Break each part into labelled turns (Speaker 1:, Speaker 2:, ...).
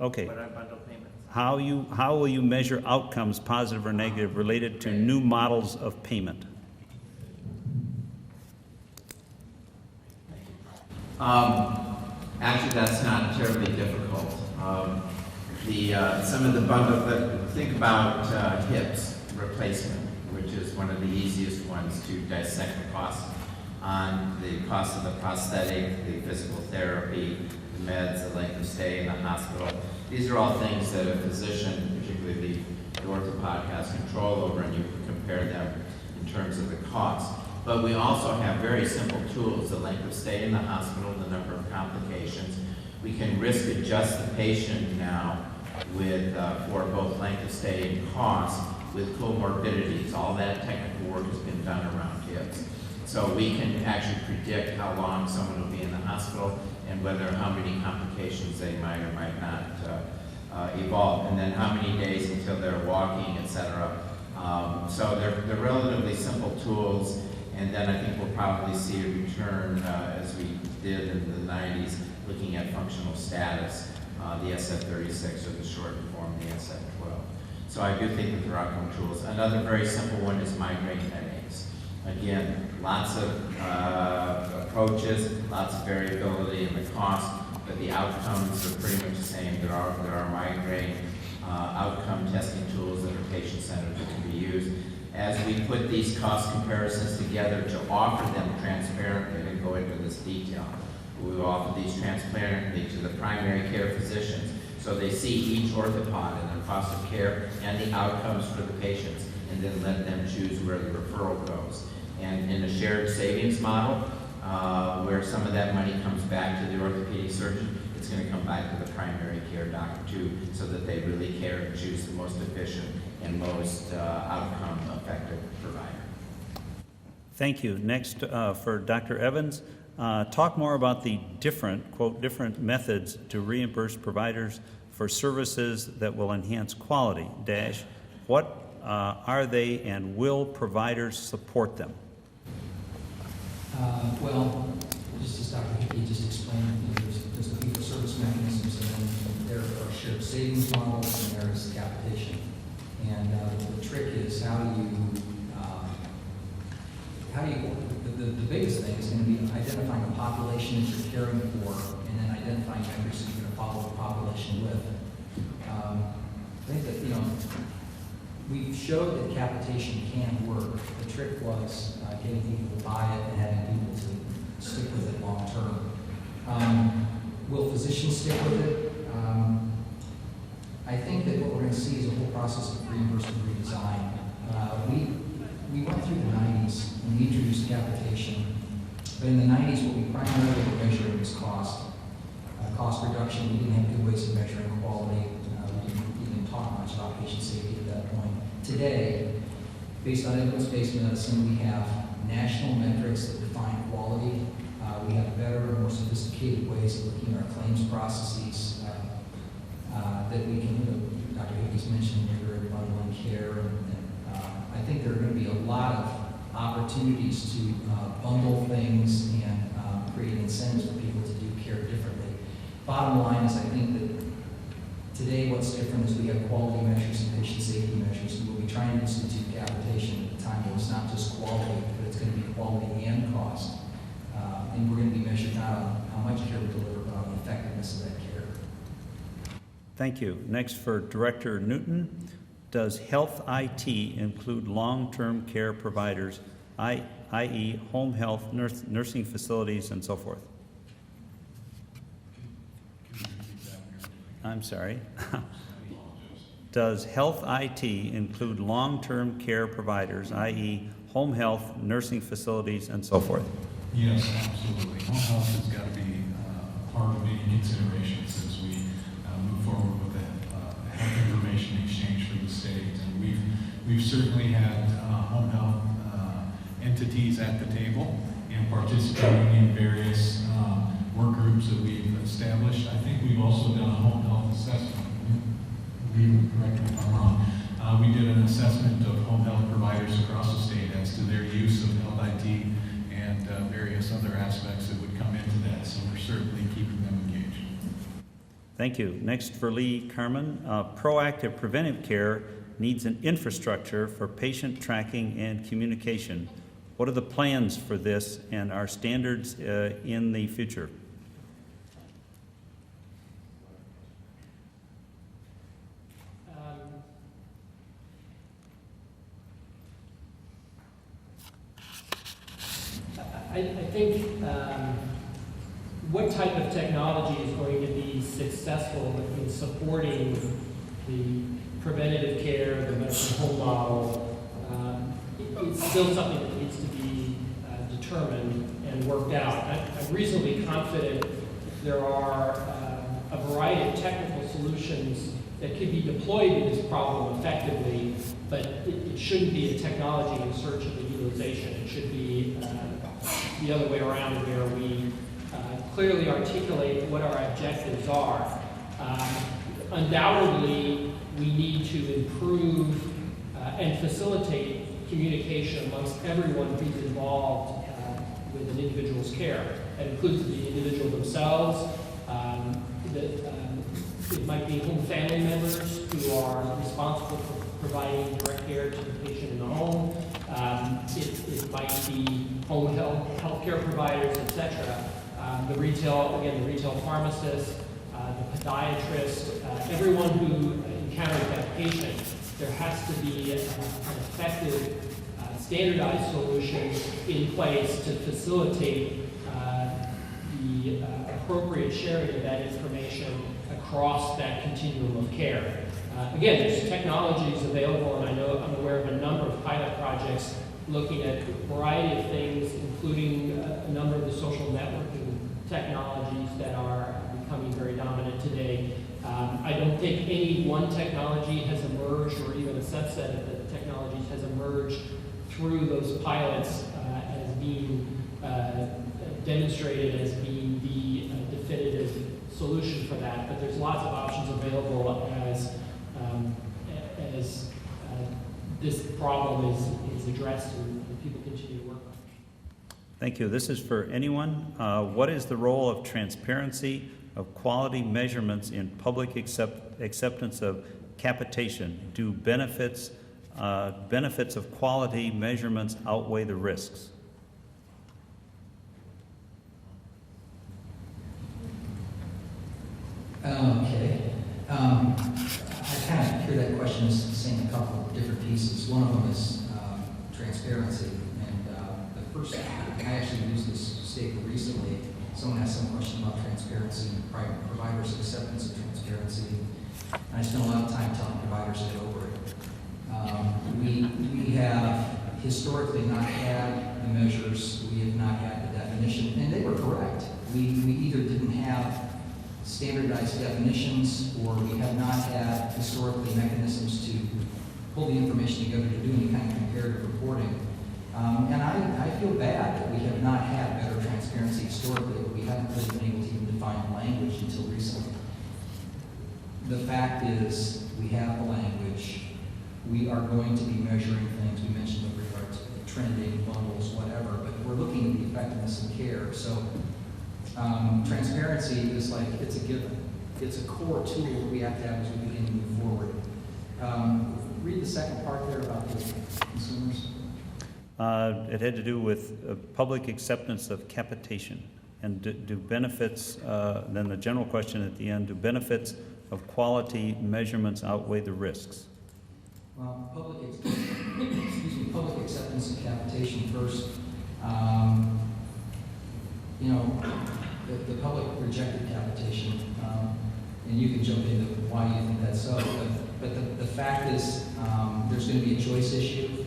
Speaker 1: Okay.
Speaker 2: What are bundle payments?
Speaker 1: How will you measure outcomes, positive or negative, related to new models of payment?
Speaker 3: Actually, that's not terribly difficult. Some of the bundle, think about hips replacement, which is one of the easiest ones to dissect the cost on, the cost of the prosthetic, the physical therapy, the meds, the length of stay in the hospital. These are all things that a physician, particularly the orthopod, has control over, and you can compare them in terms of the cost. But we also have very simple tools, the length of stay in the hospital, the number of complications. We can risk adjust the patient now with, for both length of stay and cost with comorbidities. All that technical work has been done around hips. So we can actually predict how long someone will be in the hospital and how many complications they might or might not evolve, and then how many days until they're walking, et cetera. So they're relatively simple tools. And then I think we'll probably see a return, as we did in the 90s, looking at functional status, the SF-36 or the shortened form, the SF-12. So I do think that there are outcome tools. Another very simple one is migraine headaches. Again, lots of approaches, lots of variability in the cost, but the outcomes are pretty much the same. There are migraine outcome testing tools that are patient-centered that can be used. As we put these cost comparisons together to offer them transparently, I didn't go into this detail, we will offer these transparently to the primary care physicians so they see each orthopod and the cost of care and the outcomes for the patients, and then let them choose where the referral goes. And in a shared savings model, where some of that money comes back to the orthopedic surgeon, it's going to come back to the primary care doctor too, so that they really care and choose the most efficient and most outcome effective provider.
Speaker 1: Thank you. Next, for Dr. Evans, talk more about the quote, different methods to reimburse providers for services that will enhance quality. What are they, and will providers support them?
Speaker 4: Well, just as Dr. Hickey just explained, there's the fee-for-service mechanisms, and then there are shared savings models, and there is capitation. And the trick is the biggest thing is going to be identifying a population that you're caring for, and then identifying members that you're going to follow the population with. I think that, we've showed that capitation can work. The trick was getting people to buy it and having people to stick with it long term. Will physicians stick with it? I think that what we're going to see is a whole process of reimbursement redesign. We went through the 90s and we introduced capitation, but in the 90s what we primarily were measuring was cost. Cost reduction. We didn't have good ways of measuring quality. We didn't talk much about patient safety at that point. Today, based on evidence-based medicine, we have national metrics that define quality. We have better and more sophisticated ways of looking at our claims processes that we can, Dr. Hickey's mentioned integrated bundling care, and I think there are going to be a lot of opportunities to bundle things and create incentives for people to do care differently. Bottom line is, I think that today what's different is we have quality measures and patient safety measures, and we'll be trying to institute capitation at a time when it's not just quality, but it's going to be quality and cost. And we're going to be measured not on how much care we deliver, but on the effectiveness of that care.
Speaker 1: Thank you. Next, for Director Newton, does health IT include long-term care providers, i.e. home health, nursing facilities, and so forth? I'm sorry. Does health IT include long-term care providers, i.e. home health, nursing facilities, and so forth?
Speaker 5: Yes, absolutely. Home health has got to be part of any considerations as we move forward with the health information exchange for the state. And we've certainly had home health entities at the table and participating in various work groups that we've established. I think we've also done a home health assessment. Correct me if I'm wrong. We did an assessment of home health providers across the state as to their use of health IT and various other aspects that would come into that. So we're certainly keeping them engaged.
Speaker 1: Thank you. Next for Lee, Carmen. Proactive preventive care needs an infrastructure for patient tracking and communication. What are the plans for this and our standards in the future?
Speaker 2: I think what type of technology is going to be successful in supporting the preventative care, the medicine home model, it's still something that needs to be determined and worked out. I'm reasonably confident there are a variety of technical solutions that could be deployed to this problem effectively, but it shouldn't be a technology in search of the utilization. It should be the other way around, where we clearly articulate what our objectives are. Undoubtedly, we need to improve and facilitate communication amongst everyone who's involved with an individual's care. That includes the individual themselves. It might be home family members who are responsible for providing direct care to the patient in the home. It might be home health care providers, etc. The retail pharmacist, the podiatrist, everyone who encounters that patient. There has to be an effective, standardized solution in place to facilitate the appropriate sharing of that information across that continuum of care. Again, there's technologies available, and I'm aware of a number of pilot projects looking at a variety of things, including a number of the social networking technologies that are becoming very dominant today. I don't think any one technology has emerged, or even a subset of the technologies has emerged through those pilots as being demonstrated as being the definitive solution for that. But there's lots of options available as this problem is addressed and people continue to work on it.
Speaker 1: Thank you. This is for anyone. What is the role of transparency of quality measurements in public acceptance of capitation? Do benefits of quality measurements outweigh the risks?
Speaker 4: Okay. I kind of hear that question as saying a couple of different pieces. One of them is transparency. And the first, I actually used this statement recently. Someone asked some question about transparency and providers' acceptance of transparency. And I spent a lot of time telling providers to get over it. We have historically not had the measures, we have not had the definition, and they were correct. We either didn't have standardized definitions, or we have not had historically mechanisms to pull the information together to do any kind of comparative reporting. And I feel bad that we have not had better transparency historically, but we haven't really been able to even define language until recently. The fact is, we have the language. We are going to be measuring things. We mentioned with regard to trending, bundles, whatever, but we're looking at the effectiveness of care. So transparency is like, it's a given. It's a core tool that we have to have as we begin to move forward. Read the second part there about the consumers.
Speaker 1: It had to do with public acceptance of capitation. And do benefits, then the general question at the end, do benefits of quality measurements outweigh the risks?
Speaker 4: Well, public acceptance of capitation first. The public rejected capitation, and you can jump into why you think that's so. But the fact is, there's going to be a choice issue.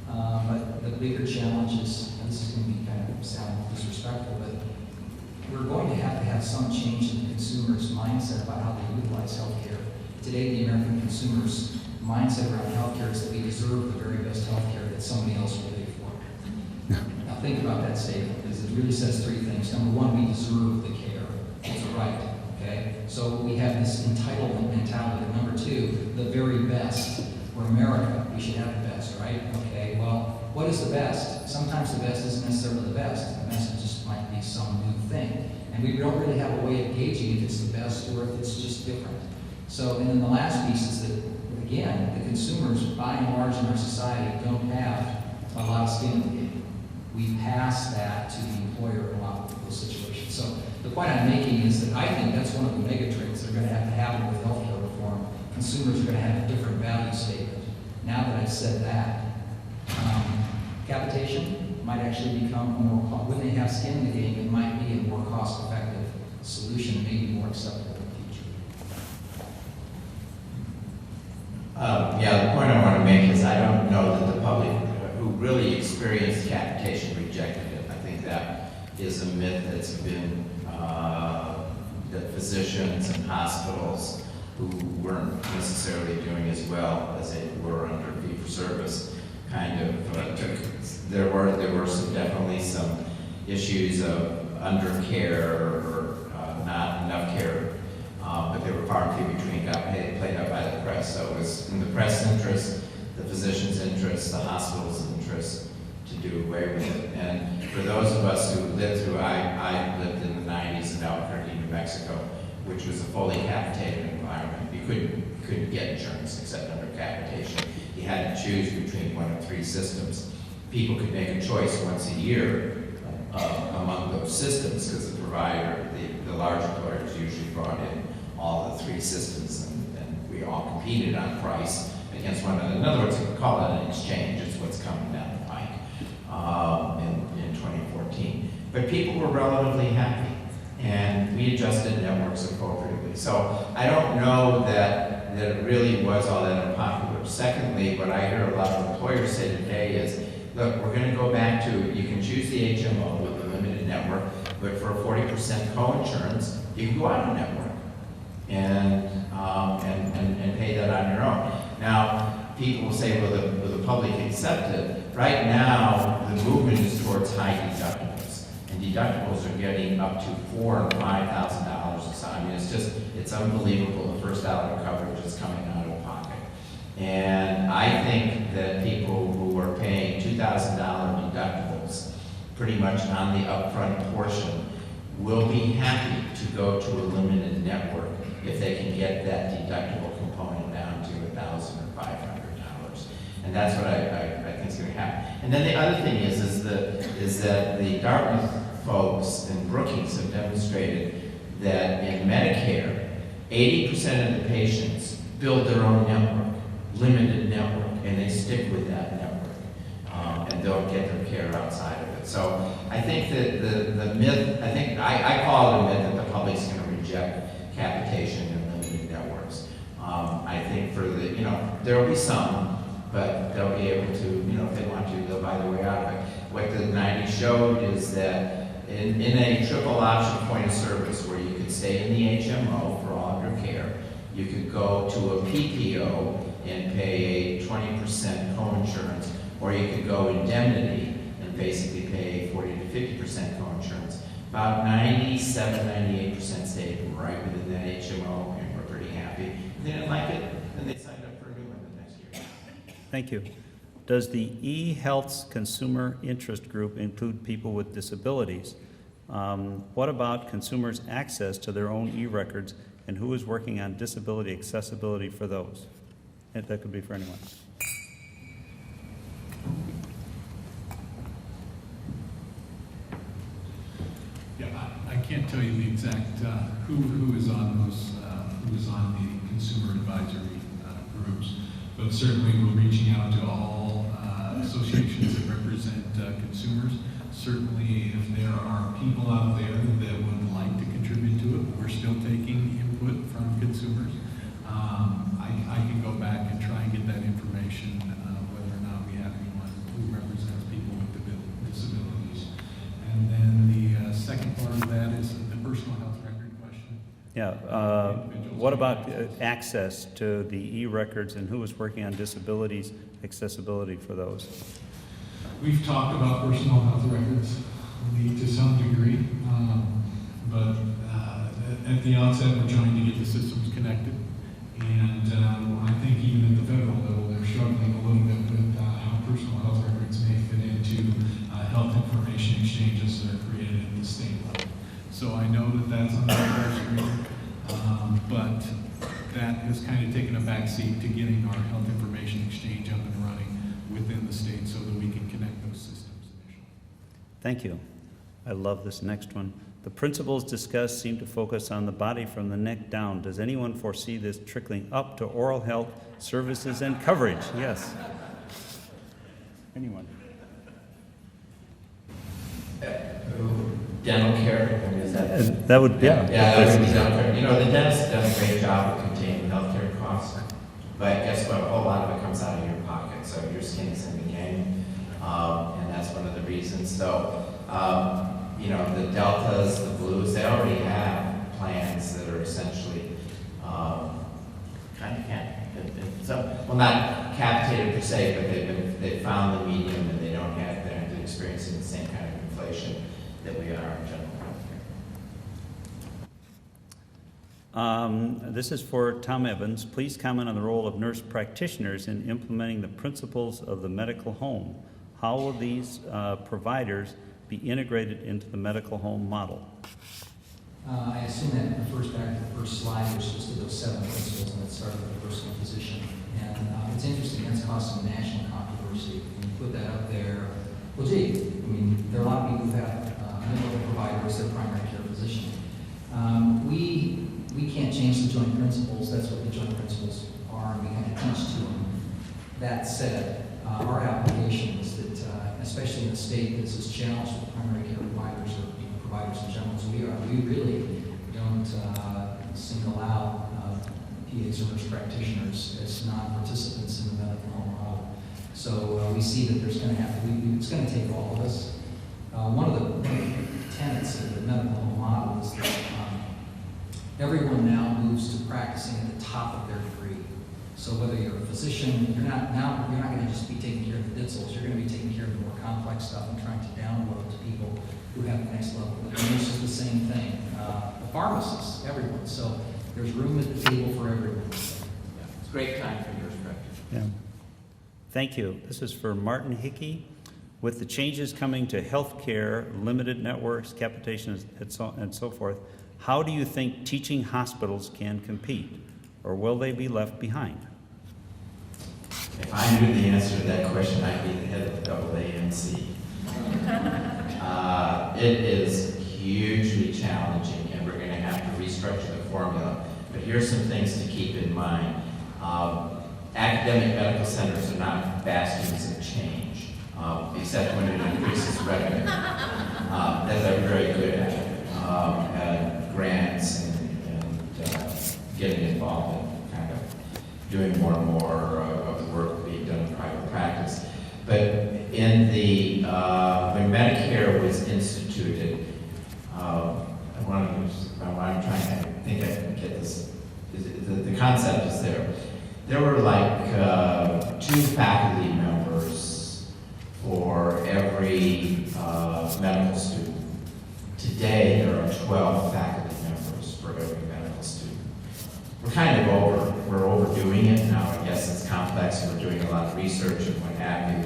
Speaker 4: But the bigger challenge is, and this is going to be kind of sound disrespectful, but we're going to have some change in the consumer's mindset about how they utilize healthcare. Today, the American consumer's mindset around healthcare is that we deserve the very best healthcare that somebody else will pay for. Now, think about that statement, because it really says three things. Number one, we deserve the care. It's a right. Okay, so we have this entitlement mentality. Number two, the very best. We're America. We should have the best, right? Okay. Well, what is the best? Sometimes the best isn't necessarily the best. The best just might be be some new thing. And we don't really have a way of gauging if it's the best or if it's just different. So, and then the last piece is that, again, the consumers, by and large in our society, don't have a lot of skin in the game. We pass that to the employer in a lot of those situations. So the point I'm making is that I think that's one of the mega trends that are going to have to happen with healthcare reform. Consumers are going to have a different value statement. Now that I've said that, capitation might actually become a more, when they have skin in the game, it might be a more cost-effective solution and maybe more acceptable in the future.
Speaker 3: Yeah, the point I want to make is I don't know that the public who really experienced capitation rejected it. I think that is a myth that's been, that physicians and hospitals who weren't necessarily doing as well as they were under fee-for-service kind of took. There were definitely some issues of undercare or not enough care, but they were far and few between. Got played up by the press. So it was in the press interest, the physician's interest, the hospital's interest to do away with it. And for those of us who lived through, I lived in the 90s in Albuquerque, New Mexico, which was a fully capitated environment. You couldn't get insurance except under capitation. You had to choose between one of three systems. People could make a choice once a year among those systems because the provider, the large employers usually brought in all the three systems and we all competed on price against one another. In other words, you could call it an exchange. It's what's coming down the pike in 2014. But people were relatively happy and we adjusted networks appropriately. So I don't know that it really was all that unpopular. Secondly, what I hear a lot of employers say today is, look, we're going to go back to, you can choose the HMO with the limited network, but for a 40% co-insurance, you can go out of network and pay that on your own. Now, people will say, will the public accept it? Right now, the movement is towards high deductibles. And deductibles are getting up to $4,000 and $5,000 a time. I mean, it's unbelievable. The first dollar of coverage is coming out of pocket. And I think that people who are paying $2,000 deductibles pretty much on the upfront portion will be happy to go to a limited network if they can get that deductible component down to $1,000 or $500. And that's what I think is going to happen. And then the other thing is that the Dartmouth folks and Brookings have demonstrated that in Medicare, 80% of the patients build their own network, limited network, and they stick with that network, and don't get their care outside of it. So I think that the myth, I call it a myth that the public's going to reject capitation and limited networks. I think for there will be some, but they'll be able to, if they want to, they'll buy their way out of it. What the 90s showed is that in a triple option point of service where you could stay in the HMO for all of your care, you could go to a PPO and pay a 20% co-insurance, or you could go indemnity and basically pay 40 to 50% co-insurance. About 97-98% stayed right within that HMO and were pretty happy. If they didn't like it, then they signed up for a new one the next year.
Speaker 1: Thank you. Does the eHealth's consumer interest group include people with disabilities? What about consumers' access to their own e-records, and who is working on disability accessibility for those? And that could be for anyone.
Speaker 5: Yeah, I can't tell you the exact who is on those who is on the consumer advisory groups, but certainly we're reaching out to all associations that represent consumers. Certainly, if there are people out there that would like to contribute to it, we're still taking input from consumers. I can go back and try and get that information, whether or not we have anyone who represents people with disabilities. And then the second part of that is the personal health record question.
Speaker 1: Yeah. What about access to the e-records, and who is working on disabilities accessibility for those?
Speaker 5: We've talked about personal health records to some degree, but at the outset, we're trying to get the systems connected. And I think even at the federal level, they're struggling a little bit with how personal health records may fit into health information exchanges that are created at the state level. So I know that that's on the radar screen, but that has kind of taken a backseat to getting our health information exchange up and running within the state so that we can connect those systems initially.
Speaker 1: Thank you. I love this next one. The principles discussed seem to focus on the body from the neck down. Does anyone foresee this trickling up to oral health services and coverage? Yes. Anyone?
Speaker 3: Dental care, I mean, is that?
Speaker 1: That would, yeah.
Speaker 3: Yeah, that would be dental care. You know, the dentist has done a great job of containing healthcare costs, but guess what? A whole lot of it comes out of your pocket, so your skin is in the game, and that's one of the reasons. So, you know, the deltas, the blues, they already have plans that are essentially kind of well, not capitated per se, but they've found the medium, and they're not experiencing the same kind of inflation that we are in general healthcare.
Speaker 1: This is for Tom Evans. Please comment on the role of nurse practitioners in implementing the principles of the medical home. How will these providers be integrated into the medical home model?
Speaker 4: I assume that refers back to the first slide, which listed those 7 principles, and it started with the personal physician. And it's interesting, that's caused some national controversy. When you put that up there, well, gee, I mean, there are a lot of people who have medical provider as their primary care physician. We can't change the joint principles. That's what the joint principles are, and we kind of teach to them. That said, our application is that, especially in a state that's as challenged with primary care providers or providers in general as we are, we really don't single out PAs or nurse practitioners as non-participants in the medical home model. So we see that there's going to have to be, it's going to take all of us. One of the tenets of the medical home model is that everyone now moves to practicing at the top of their degree. So whether you're a physician, you're not going to just be taking care of the ditzels, you're going to be taking care of the more complex stuff and trying to download to people who have the next level. The nurse is the same thing. The pharmacists, everyone. So there's room at the table for everyone.
Speaker 3: It's a great time for nurse practice.
Speaker 1: Yeah. Thank you. This is for Martin Hickey. With the changes coming to healthcare, limited networks, capitation, and so forth, how do you think teaching hospitals can compete, or will they be left behind?
Speaker 3: If I knew the answer to that question, I'd be the head of the AAMC. It is hugely challenging, and we're going to have to restructure the formula. But here's some things to keep in mind. Academic medical centers are not bastions of change, except when it increases revenue. That they're very good at grants and getting involved in kind of doing more and more of the work being done in private practice. But in the when Medicare was instituted, I'm trying to think I can get this. The concept is there. There were like 2 faculty members for every medical student. Today, there are 12 faculty members for every medical student. We're kind of we're overdoing it now. I guess it's complex, and we're doing a lot of research and what have you.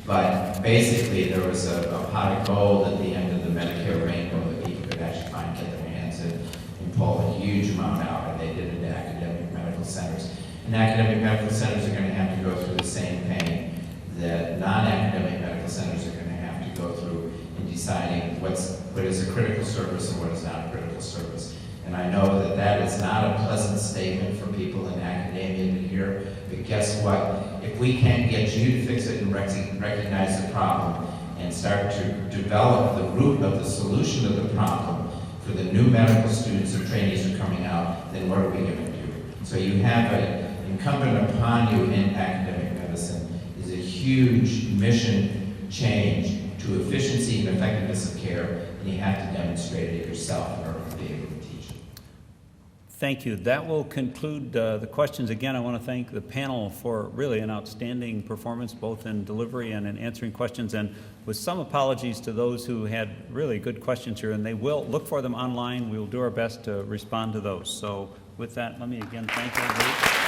Speaker 3: But basically, there was a pot of gold at the end of the Medicare rainbow that people could actually get their hands in and pull a huge amount out, and they did it in academic medical centers. And academic medical centers are going to have to go through the same pain that non-academic medical centers are going to have to go through in deciding what is a critical service and what is not a critical service. And I know that that is not a pleasant statement for people in academia to hear, but guess what? If we can't get you to fix it and recognize the problem and start to develop the root of the solution of the problem for the new medical students or trainees who are coming out, then what are we going to do? So you have an incumbent upon you in academic medicine is a huge mission change to efficiency and effectiveness of care, and you have to demonstrate it yourself in order to be able to teach it.
Speaker 1: Thank you. That will conclude the questions. Again, I want to thank the panel for really an outstanding performance, both in delivery and in answering questions, and with some apologies to those who had really good questions here, and they will look for them online. We will do our best to respond to those. So with that, let me again thank everybody.